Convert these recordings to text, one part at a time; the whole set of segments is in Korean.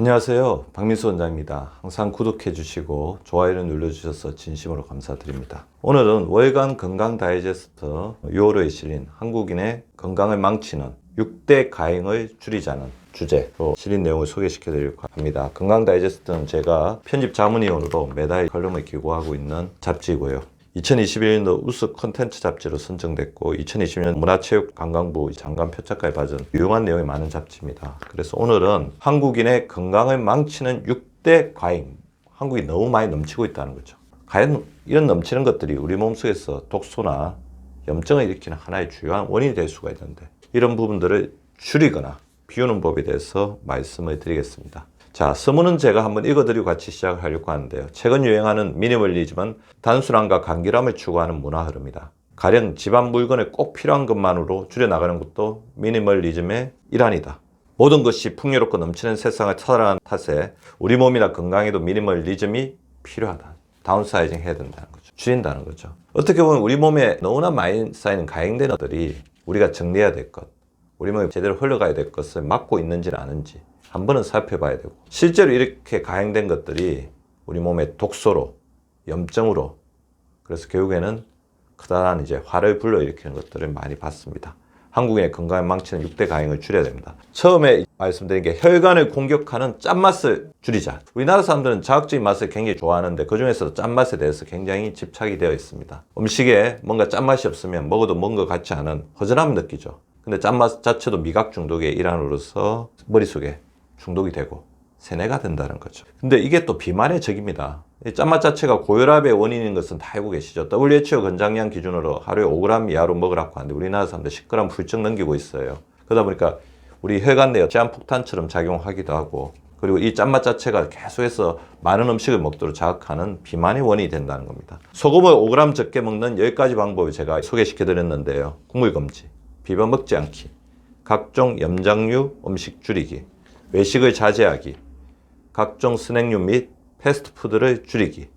안녕하세요. 박민수 원장입니다. 항상 구독해 주시고 좋아요를 눌러주셔서 진심으로 감사드립니다. 오늘은 월간 건강 다이제스트 6월호에 실린 한국인의 건강을 망치는 6대 가행을 줄이자는 주제로 실린 내용을 소개시켜 드리려고 합니다. 건강 다이제스트는 제가 편집 자문위원으로 매달 칼럼을 기고하고 있는 잡지고요. 2021년도 우수 콘텐츠 잡지로 선정됐고 2020년 문화체육관광부 장관 표창까지 받은 유용한 내용이 많은 잡지입니다. 그래서 오늘은 한국인의 건강을 망치는 6대 과잉, 한국이 너무 많이 넘치고 있다는 거죠. 과연 이런 넘치는 것들이 우리 몸속에서 독소나 염증을 일으키는 하나의 주요한 원인이 될 수가 있는데, 이런 부분들을 줄이거나 비우는 법에 대해서 말씀을 드리겠습니다. 자, 서문은 제가 한번 읽어드리고 같이 시작을 하려고 하는데요. 최근 유행하는 미니멀리즘은 단순함과 간결함을 추구하는 문화 흐름이다. 가령 집안 물건을 꼭 필요한 것만으로 줄여나가는 것도 미니멀리즘의 일환이다. 모든 것이 풍요롭고 넘치는 세상을 살아가는 탓에 우리 몸이나 건강에도 미니멀리즘이 필요하다. 다운사이징 해야 된다는 거죠. 줄인다는 거죠. 어떻게 보면 우리 몸에 너무나 많이 쌓이는 가행된 것들이 우리가 정리해야 될 것, 우리 몸에 제대로 흘러가야 될 것을 막고 있는지는 아는지 한 번은 살펴봐야 되고, 실제로 이렇게 가행된 것들이 우리 몸에 독소로, 염증으로, 그래서 결국에는 커다란 화를 불러일으키는 것들을 많이 봤습니다. 한국인의 건강을 망치는 6대 가행을 줄여야 됩니다. 처음에 말씀드린 게 혈관을 공격하는 짠맛을 줄이자. 우리나라 사람들은 자극적인 맛을 굉장히 좋아하는데 그중에서도 짠맛에 대해서 굉장히 집착이 되어 있습니다. 음식에 뭔가 짠맛이 없으면 먹어도 뭔가 같지 않은 허전함을 느끼죠. 근데 짠맛 자체도 미각 중독의 일환으로서 머릿속에 중독이 되고 세뇌가 된다는 거죠. 근데 이게 또 비만의 적입니다. 이 짠맛 자체가 고혈압의 원인인 것은 다 알고 계시죠. WHO 권장량 기준으로 하루에 5g 이하로 먹으라고 하는데 우리나라 사람들 10g 훌쩍 넘기고 있어요. 그러다 보니까 우리 혈관 내에 제한폭탄처럼 작용하기도 하고, 그리고 이 짠맛 자체가 계속해서 많은 음식을 먹도록 자극하는 비만의 원인이 된다는 겁니다. 소금을 5g 적게 먹는 10가지 방법을 제가 소개시켜 드렸는데요. 국물 금지, 비벼 먹지 않기, 각종 염장류 음식 줄이기, 외식을 자제하기, 각종 스낵류 및 패스트푸드를 줄이기,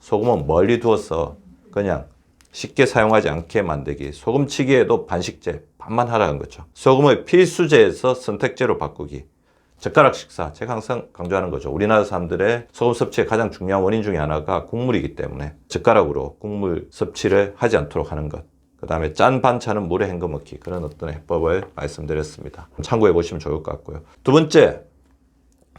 소금은 멀리 두어서 그냥 쉽게 사용하지 않게 만들기, 소금치기에도 반식재, 반만 하라는 거죠. 소금을 필수재에서 선택재로 바꾸기, 젓가락 식사, 제가 항상 강조하는 거죠. 우리나라 사람들의 소금 섭취의 가장 중요한 원인 중에 하나가 국물이기 때문에 젓가락으로 국물 섭취를 하지 않도록 하는 것. 그 다음에 짠 반찬은 물에 헹궈 먹기, 그런 어떤 해법을 말씀드렸습니다. 참고해 보시면 좋을 것 같고요. 두 번째,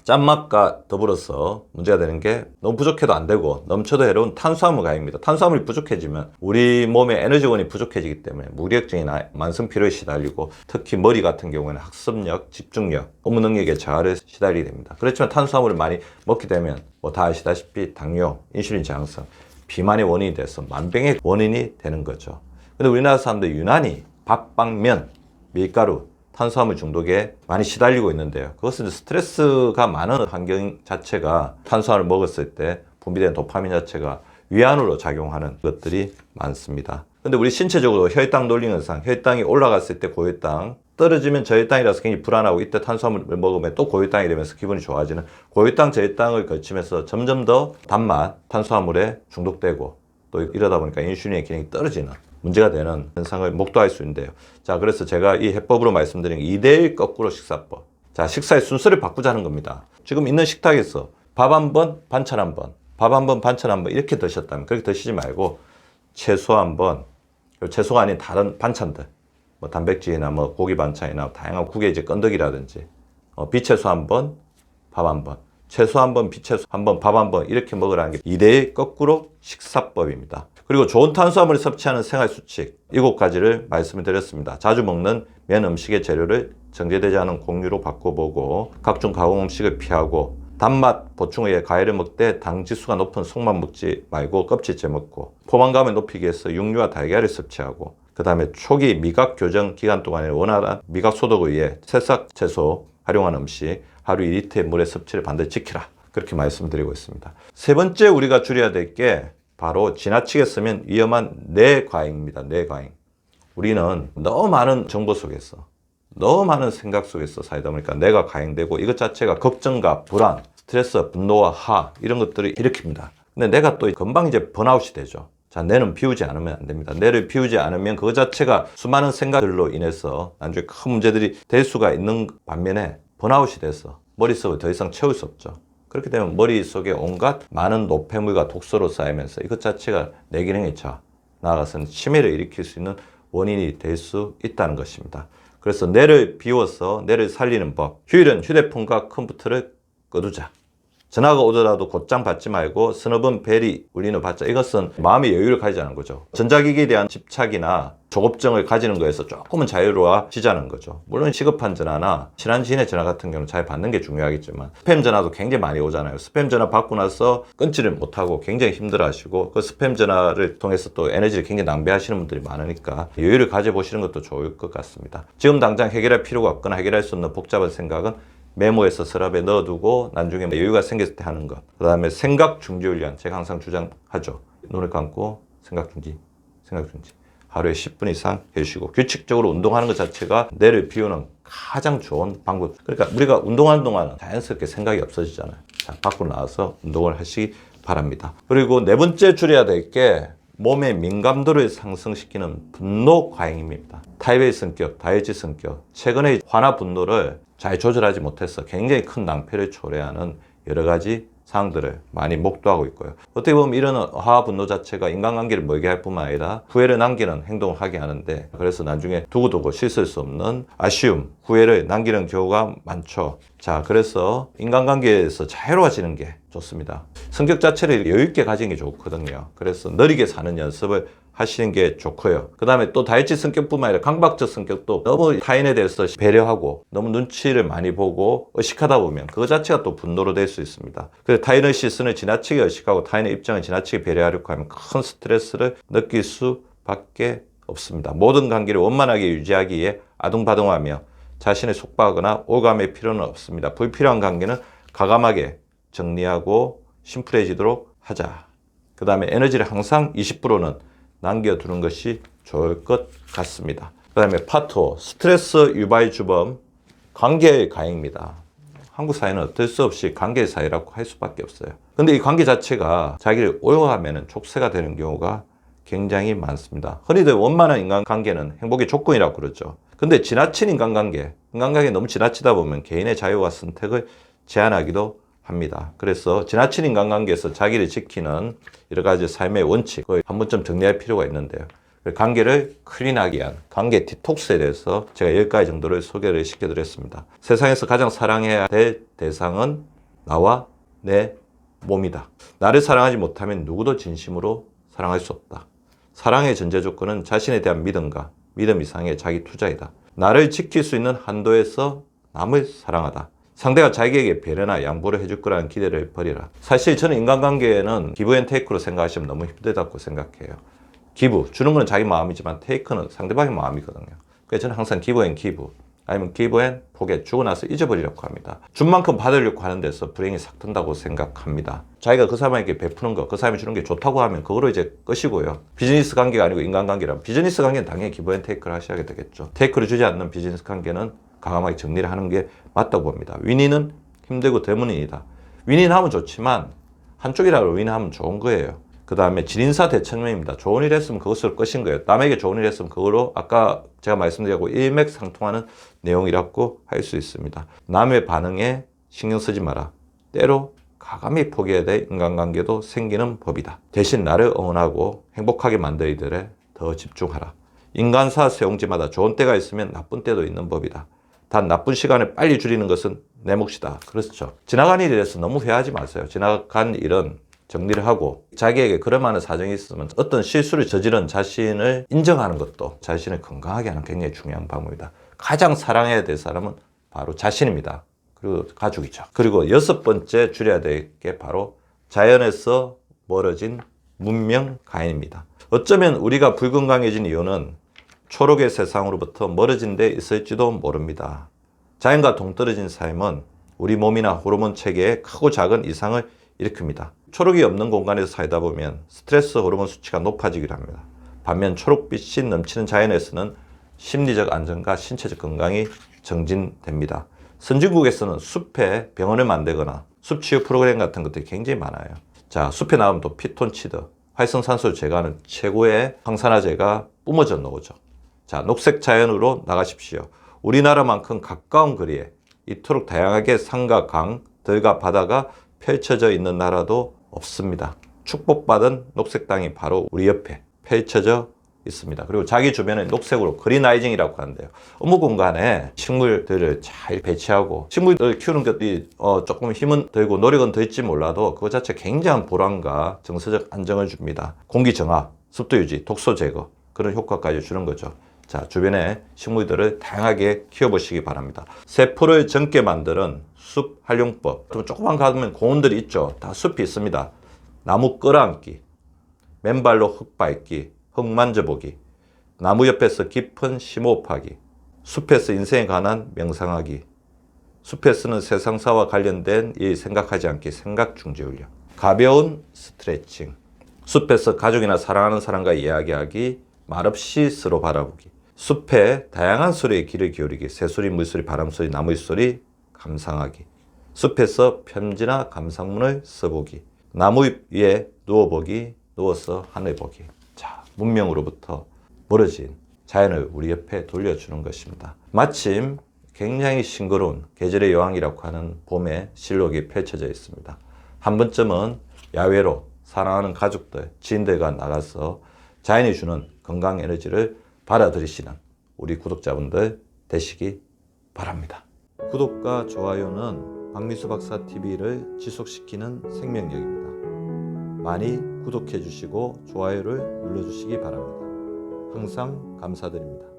짠맛과 더불어서 문제가 되는 게 너무 부족해도 안 되고 넘쳐도 해로운 탄수화물 가입니다. 탄수화물이 부족해지면 우리 몸의 에너지원이 부족해지기 때문에 무기력증이나 만성피로에 시달리고, 특히 머리 같은 경우에는 학습력, 집중력, 업무 능력에 저하를 시달리게 됩니다. 그렇지만 탄수화물을 많이 먹게 되면 다 아시다시피 당뇨, 인슐린 저항성, 비만의 원인이 돼서 만병의 원인이 되는 거죠. 근데 우리나라 사람들 유난히 밥, 빵, 면, 밀가루, 탄수화물 중독에 많이 시달리고 있는데요. 그것은 스트레스가 많은 환경 자체가 탄수화물을 먹었을 때 분비되는 도파민 자체가 위안으로 작용하는 것들이 많습니다. 근데 우리 신체적으로 혈당 돌리는 현상, 혈당이 올라갔을 때 고혈당, 떨어지면 저혈당이라서 굉장히 불안하고, 이때 탄수화물을 먹으면 또 고혈당이 되면서 기분이 좋아지는 고혈당, 저혈당을 거치면서 점점 더 단맛, 탄수화물에 중독되고, 또 이러다 보니까 인슐린의 기능이 떨어지는 문제가 되는 현상을 목도할 수 있는데요. 자, 그래서 제가 이 해법으로 말씀드린 2대1 거꾸로 식사법. 자, 식사의 순서를 바꾸자는 겁니다. 지금 있는 식탁에서 밥 한 번, 반찬 한 번, 밥 한 번, 반찬 한 번 이렇게 드셨다면 그렇게 드시지 말고 채소 한 번, 채소가 아닌 다른 반찬들, 단백질이나 고기 반찬이나 다양한 국에 건더기라든지, 비채소 한 번, 밥 한 번, 채소 한 번, 비채소 한 번, 밥 한 번 이렇게 먹으라는 게 2대1 거꾸로 식사법입니다. 그리고 좋은 탄수화물을 섭취하는 생활 수칙 7가지를 말씀을 드렸습니다. 자주 먹는 면 음식의 재료를 정제되지 않은 곡류로 바꿔보고, 각종 가공 음식을 피하고, 단맛 보충에 의해 과일을 먹되 당 지수가 높은 속만 먹지 말고 껍질째 먹고, 포만감을 높이기 위해서 육류와 달걀을 섭취하고, 그 다음에 초기 미각 교정 기간 동안에 원활한 미각 소독을 위해 새싹 채소 활용한 음식 하루 2리터의 물의 섭취를 반드시 지키라, 그렇게 말씀드리고 있습니다. 세 번째 우리가 줄여야 될 게 바로 지나치게 쓰면 위험한 뇌과잉입니다. 뇌과잉. 우리는 너무 많은 정보 속에서, 너무 많은 생각 속에서 살다 보니까 뇌가 과잉되고, 이것 자체가 걱정과 불안, 스트레스, 분노와 하 이런 것들을 일으킵니다. 근데 뇌가 또 금방 번아웃이 되죠. 자, 뇌는 비우지 않으면 안 됩니다. 뇌를 비우지 않으면 그것 자체가 수많은 생각들로 인해서 나중에 큰 문제들이 될 수가 있는 반면에 번아웃이 돼서 머릿속을 더 이상 채울 수 없죠. 그렇게 되면 머릿속에 온갖 많은 노폐물과 독소로 쌓이면서 이것 자체가 뇌 기능에 나아가서는 치매를 일으킬 수 있는 원인이 될 수 있다는 것입니다. 그래서 뇌를 비워서 뇌를 살리는 법. 휴일은 휴대폰과 컴퓨터를 꺼두자. 전화가 오더라도 곧장 받지 말고 서너 번 벨이 울리는 받자. 이것은 마음의 여유를 가지자는 거죠. 전자기기에 대한 집착이나 조급증을 가지는 거에서 조금은 자유로워지자는 거죠. 물론 시급한 전화나 친한 지인의 전화 같은 경우는 잘 받는 게 중요하겠지만 스팸 전화도 굉장히 많이 오잖아요. 스팸 전화 받고 나서 끊지를 못하고 굉장히 힘들어하시고 그 스팸 전화를 통해서 또 에너지를 굉장히 낭비하시는 분들이 많으니까 여유를 가져보시는 것도 좋을 것 같습니다. 지금 당장 해결할 필요가 없거나 해결할 수 없는 복잡한 생각은 메모해서 서랍에 넣어두고 나중에 여유가 생겼을 때 하는 것. 그 다음에 생각 중지 훈련. 제가 항상 주장하죠. 눈을 감고 생각 중지. 하루에 10분 이상 해주시고 규칙적으로 운동하는 것 자체가 뇌를 비우는 가장 좋은 방법. 그러니까 우리가 운동하는 동안은 자연스럽게 생각이 없어지잖아요. 자, 밖으로 나와서 운동을 하시기 바랍니다. 그리고 네 번째 줄여야 될 게 몸의 민감도를 상승시키는 분노 과잉입니다. 타입 A 성격, 다혈질 성격. 최근에 화나 분노를 잘 조절하지 못해서 굉장히 큰 낭패를 초래하는 여러 가지 상황들을 많이 목도하고 있고요. 어떻게 보면 이런 화와 분노 자체가 인간관계를 멀게 할 뿐만 아니라 후회를 남기는 행동을 하게 하는데 그래서 나중에 두고두고 씻을 수 없는 아쉬움, 후회를 남기는 경우가 많죠. 자, 그래서 인간관계에서 자유로워지는 게 좋습니다. 성격 자체를 여유있게 가지는 게 좋거든요. 그래서 느리게 사는 연습을 하시는 게 좋고요. 그 다음에 또 다혈질 성격뿐만 아니라 강박적 성격도 너무 타인에 대해서 배려하고 너무 눈치를 많이 보고 의식하다 보면 그거 자체가 또 분노로 될 수 있습니다. 그래서 타인의 시선을 지나치게 의식하고 타인의 입장을 지나치게 배려하려고 하면 큰 스트레스를 느낄 수밖에 없습니다. 모든 관계를 원만하게 유지하기 위해 아둥바둥하며 자신을 속박하거나 오감할 필요는 없습니다. 불필요한 관계는 과감하게 정리하고 심플해지도록 하자. 그 다음에 에너지를 항상 20%는 남겨두는 것이 좋을 것 같습니다. 그 다음에 파토, 스트레스 유발 주범, 관계의 가해입니다. 한국 사회는 어쩔 수 없이 관계 사회라고 할 수밖에 없어요. 근데 이 관계 자체가 자기를 오해하면 촉새가 되는 경우가 굉장히 많습니다. 흔히들 원만한 인간관계는 행복의 조건이라고 그러죠. 근데 지나친 인간관계 너무 지나치다 보면 개인의 자유와 선택을 제한하기도 합니다. 그래서 지나친 인간관계에서 자기를 지키는 여러 가지 삶의 원칙을 한 번쯤 정리할 필요가 있는데요. 관계를 클린하게 위한 관계 디톡스에 대해서 제가 10가지 정도를 소개를 시켜드렸습니다. 세상에서 가장 사랑해야 될 대상은 나와 내 몸이다. 나를 사랑하지 못하면 누구도 진심으로 사랑할 수 없다. 사랑의 전제 조건은 자신에 대한 믿음과 믿음 이상의 자기 투자이다. 나를 지킬 수 있는 한도에서 남을 사랑하다. 상대가 자기에게 배려나 양보를 해줄 거라는 기대를 버리라. 사실 저는 인간관계에는 기브 앤 테이크로 생각하시면 너무 힘들다고 생각해요. 기브, 주는 건 자기 마음이지만 테이크는 상대방의 마음이거든요. 그래서 저는 항상 기브 앤 기브, 아니면 기브 앤 포겟, 주고 나서 잊어버리려고 합니다. 준 만큼 받으려고 하는 데서 불행이 싹 든다고 생각합니다. 자기가 그 사람에게 베푸는 거, 그 사람이 주는 게 좋다고 하면 그거로 이제 끝이고요. 비즈니스 관계가 아니고 인간관계라면 비즈니스 관계는 당연히 기브 앤 테이크를 하셔야 되겠죠. 테이크를 주지 않는 비즈니스 관계는 과감하게 정리를 하는 게 맞다고 봅니다. 윈윈은 힘들고 대문인이다. 윈윈하면 좋지만 한쪽이라도 윈윈하면 좋은 거예요. 그 다음에 진인사 대천명입니다. 좋은 일 했으면 그것으로 끝인 거예요. 남에게 좋은 일 했으면 그거로 아까 제가 말씀드렸고 일맥상통하는 내용이라고 할 수 있습니다. 남의 반응에 신경 쓰지 마라. 때로 과감히 포기해야 될 인간관계도 생기는 법이다. 대신 나를 응원하고 행복하게 만들 일들에 더 집중하라. 인간사 세옹지마다 좋은 때가 있으면 나쁜 때도 있는 법이다. 단 나쁜 시간을 빨리 줄이는 것은 내 몫이다. 그렇죠. 지나간 일에 대해서 너무 회하지 마세요. 지나간 일은 정리를 하고 자기에게 그럴 만한 사정이 있으면 어떤 실수를 저지른 자신을 인정하는 것도 자신을 건강하게 하는 굉장히 중요한 방법이다. 가장 사랑해야 될 사람은 바로 자신입니다. 그리고 가족이죠. 그리고 6번째 줄여야 될 게 바로 자연에서 멀어진 문명 가인입니다. 어쩌면 우리가 불건강해진 이유는 초록의 세상으로부터 멀어진 데 있을지도 모릅니다. 자연과 동떨어진 삶은 우리 몸이나 호르몬 체계에 크고 작은 이상을 일으킵니다. 초록이 없는 공간에서 살다 보면 스트레스 호르몬 수치가 높아지기도 합니다. 반면 초록빛이 넘치는 자연에서는 심리적 안정과 신체적 건강이 정진됩니다. 선진국에서는 숲에 병원을 만들거나 숲치유 프로그램 같은 것들이 굉장히 많아요. 자, 숲에 나오면 또 피톤치드, 활성산소를 제거하는 최고의 항산화제가 뿜어져 나오죠. 자, 녹색 자연으로 나가십시오. 우리나라만큼 가까운 거리에 이토록 다양하게 산과 강, 들과 바다가 펼쳐져 있는 나라도 없습니다. 축복받은 녹색 땅이 바로 우리 옆에 펼쳐져 있습니다. 그리고 자기 주변에 녹색으로 그린아이징이라고 하는데요. 어느 공간에 식물들을 잘 배치하고, 식물들을 키우는 것이 조금 힘은 들고 노력은 들지 몰라도 그거 자체 굉장한 보람과 정서적 안정을 줍니다. 공기 정화, 습도 유지, 독소 제거, 그런 효과까지 주는 거죠. 자, 주변에 식물들을 다양하게 키워보시기 바랍니다. 세포를 젊게 만드는 숲 활용법. 조금만 가면 공원들이 있죠. 다 숲이 있습니다. 나무 끌어안기, 맨발로 흙 밟기, 흙 만져보기, 나무 옆에서 깊은 심호흡하기, 숲에서 인생에 관한 명상하기, 숲에서는 세상사와 관련된 일 생각하지 않기, 생각 중지 훈련, 가벼운 스트레칭, 숲에서 가족이나 사랑하는 사람과 이야기하기, 말없이 서로 바라보기, 숲에 다양한 소리에 귀를 기울이기, 새소리, 물소리, 바람소리, 나무 소리 감상하기, 숲에서 편지나 감상문을 써보기, 나무 위에 누워보기, 누워서 하늘 보기. 자, 문명으로부터 멀어진 자연을 우리 옆에 돌려주는 것입니다. 마침 굉장히 싱그러운 계절의 여왕이라고 하는 봄의 실록이 펼쳐져 있습니다. 한 번쯤은 야외로 사랑하는 가족들, 지인들과 나가서 자연이 주는 건강 에너지를 받아들이시는 우리 구독자분들 되시기 바랍니다. 구독과 좋아요는 박미수 박사 TV를 지속시키는 생명력입니다. 많이 구독해 주시고 좋아요를 눌러 주시기 바랍니다. 항상 감사드립니다.